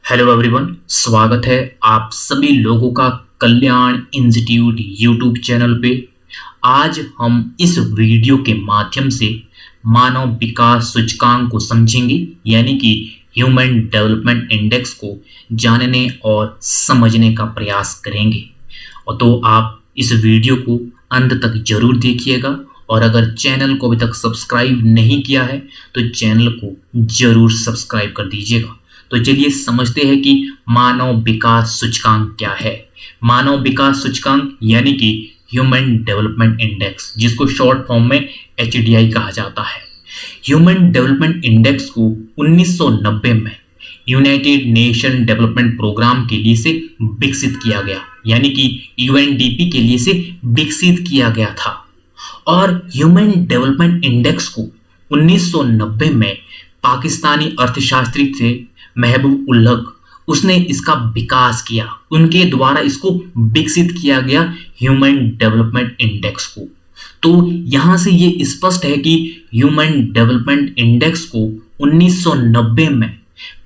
Hello everyone, स्वागत है आप सभी लोगों का कल्याण इंस्टीट्यूट यूट्यूब चैनल पे। आज हम इस वीडियो के माध्यम से मानव विकास सूचकांक को समझेंगे, यानी कि ह्यूमन डेवलपमेंट इंडेक्स को जानने और समझने का प्रयास करेंगे। और तो आप इस वीडियो को अंत तक जरूर देखिएगा, और अगर चैनल को अभी तक सब्सक्राइब नहीं किया है तो चैनल को जरूर सब्सक्राइब कर दीजिएगा। तो चलिए समझते हैं कि मानव विकास सूचकांक क्या है। मानव विकास सूचकांक यानी कि ह्यूमन डेवलपमेंट इंडेक्स, जिसको शॉर्ट फॉर्म में HDI कहा जाता है। ह्यूमन डेवलपमेंट इंडेक्स को 1990 में यूनाइटेड नेशन डेवलपमेंट प्रोग्राम के लिए से विकसित किया गया, यानी कि UNDP के लिए से विकसित किया गया था। और ह्यूमन डेवलपमेंट इंडेक्स को 1990 में पाकिस्तानी अर्थशास्त्री थे महबूब उल हक, उसने इसका विकास किया। उनके द्वारा इसको विकसित किया गया ह्यूमन डेवलपमेंट इंडेक्स को। तो यहां से ये स्पष्ट है कि ह्यूमन डेवलपमेंट इंडेक्स को 1990 में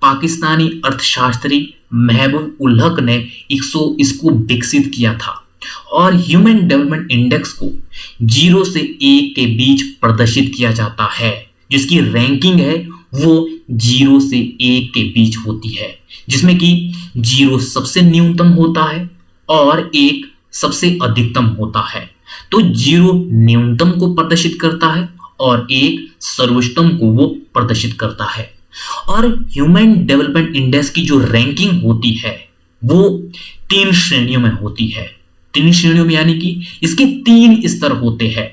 पाकिस्तानी अर्थशास्त्री महबूब उल हक ने इसको विकसित किया था। और ह्यूमन डेवलपमेंट इंडेक्स को 0 से 1 के बीच प्रदर्शित किया जाता है। जिसकी रैंकिंग है वो 0 से 1 के बीच होती है, जिसमें कि 0 सबसे न्यूनतम होता है और 1 सबसे अधिकतम होता है। तो 0 न्यूनतम को प्रदर्शित करता है और 1 सर्वोच्चतम को वो प्रदर्शित करता है। और ह्यूमन डेवलपमेंट इंडेक्स की जो रैंकिंग होती है वो 3 श्रेणियों में होती है। 3 श्रेणियों में यानी कि इसके 3 स्तर होते हैं,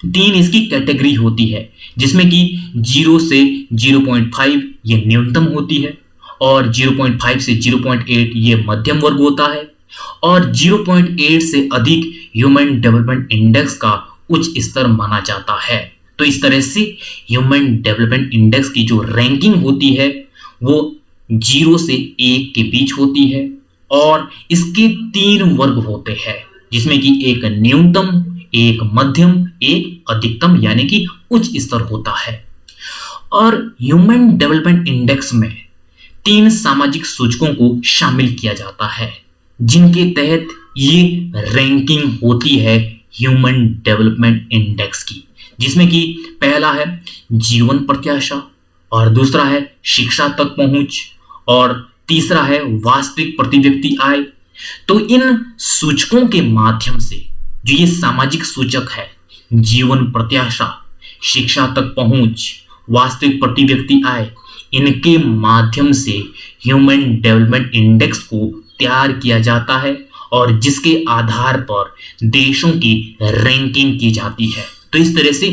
3 इसकी कैटेगरी होती है, जिसमें कि 0 से 0.5 ये न्यूनतम होती है, और 0.5 से 0.8 ये मध्यम वर्ग होता है, और 0.8 से अधिक ह्यूमन डेवलपमेंट इंडेक्स का उच्च स्तर माना जाता है। तो इस तरह से ह्यूमन डेवलपमेंट इंडेक्स की जो रैंकिंग होती है वो 0 से 1 के बीच होती है, और इसके 3 वर्ग होते हैं, जिसमें कि एक न्यूनतम, एक मध्यम, एक अधिकतम यानी कि उच्च स्तर होता है। और ह्यूमन डेवलपमेंट इंडेक्स में 3 सामाजिक सूचकों को शामिल किया जाता है, जिनके तहत ये रैंकिंग होती है ह्यूमन डेवलपमेंट इंडेक्स की, जिसमें कि पहला है जीवन प्रत्याशा, और दूसरा है शिक्षा तक पहुंच, और तीसरा है वास्तविक प्रति व्यक्ति आय। तो इन सूचकों के माध्यम से जो ये सामाजिक सूचक है, जीवन प्रत्याशा, शिक्षा तक पहुंच, वास्तविक प्रति व्यक्ति आय, इनके माध्यम से ह्यूमन डेवलपमेंट इंडेक्स को तैयार किया जाता है, और जिसके आधार पर देशों की रैंकिंग की जाती है। तो इस तरह से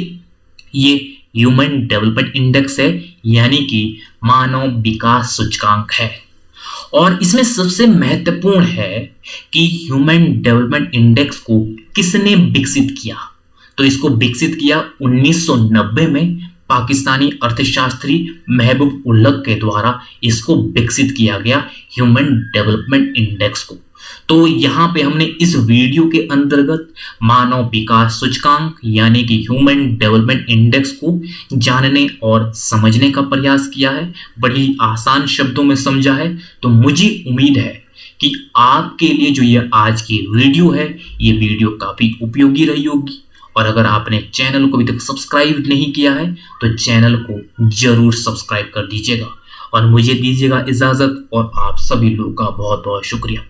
ये ह्यूमन डेवलपमेंट इंडेक्स है, यानी कि मानव विकास सूचकांक है। और इसमें सबसे महत्वपूर्ण है कि ह्यूमन डेवलपमेंट इंडेक्स को किसने विकसित किया। तो इसको विकसित किया 1990 में पाकिस्तानी अर्थशास्त्री महबूब उल हक के द्वारा इसको विकसित किया गया ह्यूमन डेवलपमेंट इंडेक्स को। तो यहाँ पे हमने इस वीडियो के अंतर्गत मानव विकास सूचकांक यानी कि ह्यूमन डेवलपमेंट इंडेक्स को जानने और समझने का प्रयास किया है। बड़ी आसान शब्दों में समझा है। तो मुझे उम्मीद है कि आपके लिए जो ये आज की वीडियो है, ये वीडियो काफी उपयोगी रही होगी। और अगर आपने चैनल को अभी तक सब्सक्राइब नहीं किया है तो चैनल को जरूर सब्सक्राइब कर दीजिएगा, और मुझे दीजिएगा इजाजत। और आप सभी लोगों का बहुत बहुत शुक्रिया।